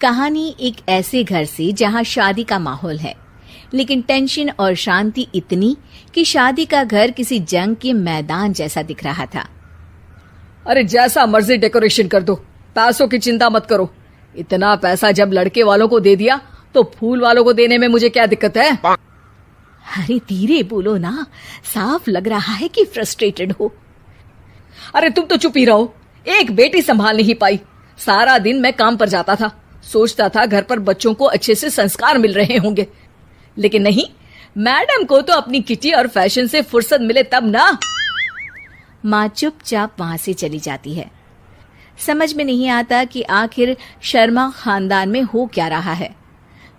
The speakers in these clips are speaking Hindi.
कहानी एक ऐसे घर से जहां शादी का माहौल है, लेकिन टेंशन और शांति इतनी कि शादी का घर किसी जंग के मैदान जैसा दिख रहा था। अरे जैसा मर्जी डेकोरेशन कर दो, पैसों की चिंता मत करो। इतना पैसा जब लड़के वालों को दे दिया तो फूल वालों को देने में मुझे क्या दिक्कत है? अरे धीरे बोलो ना, साफ लग रहा है कि फ्रस्ट्रेटेड हो। अरे तुम तो चुप ही रहो। एक बेटी संभाल नहीं पाई। सारा दिन मैं काम पर जाता था, सोचता था घर पर बच्चों को अच्छे से संस्कार मिल रहे होंगे, लेकिन नहीं, मैडम को तो अपनी किटी और फैशन से फुर्सत मिले तब ना। माँ चुपचाप वहां से चली जाती है। समझ में नहीं आता कि आखिर शर्मा खानदान में हो क्या रहा है।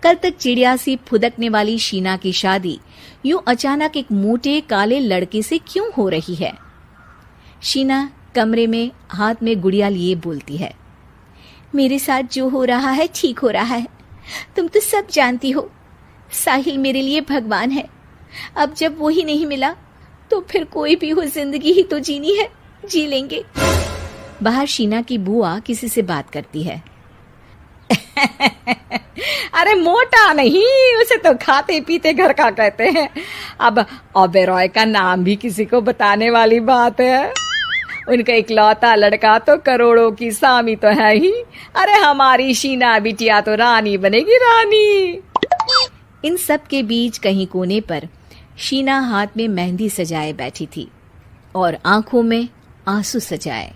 कल तक चिड़िया सी फुदकने वाली शीना की शादी यूं अचानक एक मोटे काले लड़के से क्यों हो रही है? शीना कमरे में हाथ में गुड़िया लिए बोलती है, मेरे साथ जो हो रहा है ठीक हो रहा है। तुम तो सब जानती हो, साहिल मेरे लिए भगवान है। अब जब वो ही नहीं मिला तो फिर कोई भी हो, जिंदगी ही तो जीनी है, जी लेंगे। बाहर शीना की बुआ किसी से बात करती है। अरे मोटा नहीं, उसे तो खाते पीते घर का कहते हैं। अब ओबेरॉय का नाम भी किसी को बताने वाली बात है। उनका इकलौता लड़का तो करोड़ों की सामी तो है ही। अरे हमारी शीना बिटिया तो रानी बनेगी, रानी। इन सब के बीच कहीं कोने पर शीना हाथ में मेहंदी सजाए बैठी थी और आंखों में आंसू सजाए।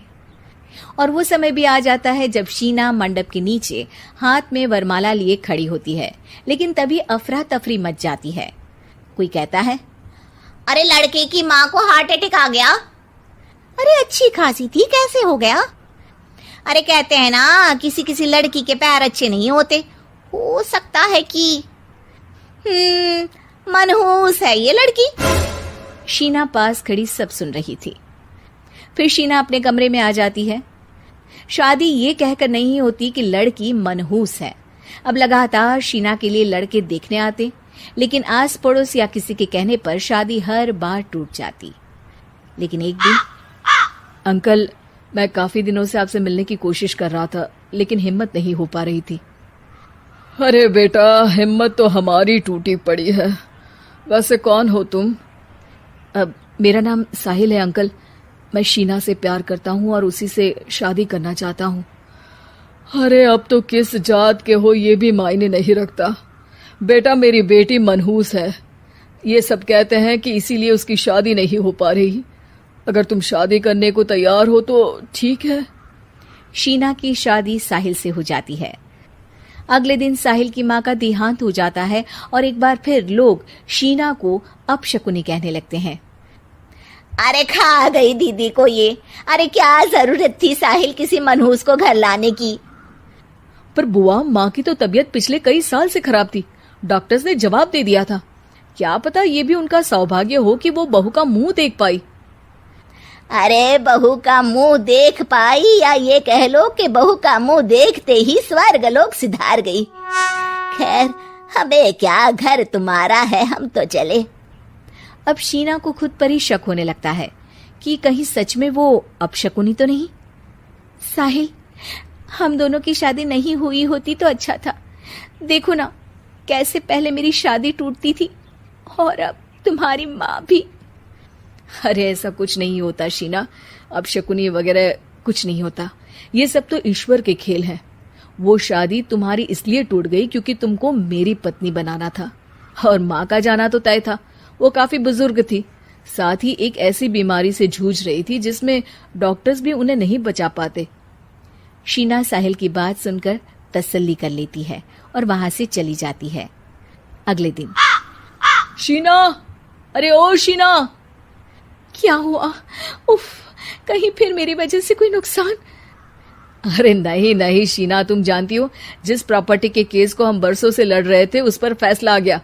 और वो समय भी आ जाता है जब शीना मंडप के नीचे हाथ में वरमाला लिए खड़ी होती है, लेकिन तभी अफरा तफरी मच जाती है। कोई कहता है, अरे लड़के की माँ को हार्ट अटैक आ गया। अरे अच्छी खासी थी, कैसे हो गया? अरे कहते हैं ना, किसी किसी लड़की के पैर अच्छे नहीं होते, हो सकता है कि मनहूस है ये लड़की। शीना पास खड़ी सब सुन रही थी। फिर शीना अपने कमरे में आ जाती है। शादी ये कहकर नहीं होती कि लड़की मनहूस है। अब लगातार शीना के लिए लड़के देखने आते, लेकिन आस पड़ोस या किसी के कहने पर शादी हर बार टूट जाती। लेकिन एक दिन, अंकल, मैं काफी दिनों से आपसे मिलने की कोशिश कर रहा था, लेकिन हिम्मत नहीं हो पा रही थी। अरे बेटा, हिम्मत तो हमारी टूटी पड़ी है। वैसे कौन हो तुम? मेरा नाम साहिल है अंकल। मैं शीना से प्यार करता हूँ और उसी से शादी करना चाहता हूँ। अरे अब तो किस जात के हो ये भी मायने नहीं रखता। बेटा, मेरी बेटी मनहूस है, ये सब कहते हैं कि इसीलिए उसकी शादी नहीं हो पा रही। अगर तुम शादी करने को तैयार हो तो ठीक है। शीना की शादी साहिल से हो जाती है। अगले दिन साहिल की माँ का देहांत हो जाता है और एक बार फिर लोग शीना को अपशकुनी कहने लगते हैं। अरे खा गई दीदी को ये। अरे क्या जरूरत थी साहिल किसी मनहूस को घर लाने की? पर बुआ, माँ की तो तबीयत पिछले कई साल से खराब थी। डॉक्टर्स ने जवाब दे दिया था। क्या पता ये भी उनका सौभाग्य हो कि वो बहू का मुंह देख पाई। अरे बहू का मुंह देख पाई, या ये कह लो कि बहू का मुंह देखते ही स्वर्ग लोक सिधार गई। खैर, हमें क्या, घर तुम्हारा है, हम तो चले। अब शीना को खुद पर ही शक होने लगता है कि कहीं सच में वो अपशकुनी तो नहीं। साहिल, हम दोनों की शादी नहीं हुई होती तो अच्छा था। देखो ना, कैसे पहले मेरी शादी टूटती थी और अब तुम्हारी माँ भी। अरे ऐसा कुछ नहीं होता शीना, अपशकुनी वगैरह कुछ नहीं होता। ये सब तो ईश्वर के खेल हैं। वो शादी तुम्हारी इसलिए टूट गई क्योंकि तुमको मेरी पत्नी बनाना था, और माँ का जाना तो तय था। वो काफी बुजुर्ग थी, साथ ही एक ऐसी बीमारी से जूझ रही थी जिसमें डॉक्टर्स भी उन्हें नहीं बचा पाते। शीना साहिल की बात सुनकर तसल्ली कर लेती है और वहां से चली जाती है। अगले दिन, शीना, अरे ओ शीना। क्या हुआ? उफ, कहीं फिर मेरी वजह से कोई नुकसान? अरे नहीं नहीं शीना, तुम जानती हो, जिस प्रॉपर्टी के केस को हम बरसों से लड़ रहे थे उस पर फैसला आ गया,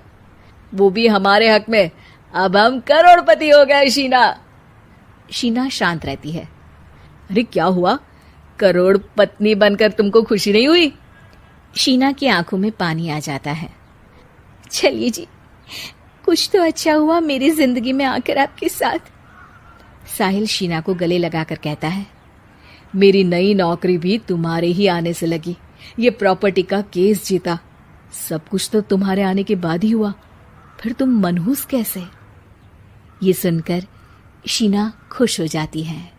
वो भी हमारे हक में। अब हम करोड़पति हो गए शीना। शीना शांत रहती है। अरे क्या हुआ? करोड़ पत्नी बनकर तुमको खुशी नहीं हुई? शीना की आंखों में पानी आ जाता है। चलिए जी, कुछ तो अच्छा हुआ मेरी जिंदगी में आकर आपके साथ। साहिल शीना को गले लगाकर कहता है, मेरी नई नौकरी भी तुम्हारे ही आने से लगी। ये प्रॉपर्टी का केस जीता। सब कुछ तो तुम्हारे आने के बाद ही हुआ, फिर तुम मनहूस कैसे? ये सुनकर शीना खुश हो जाती है।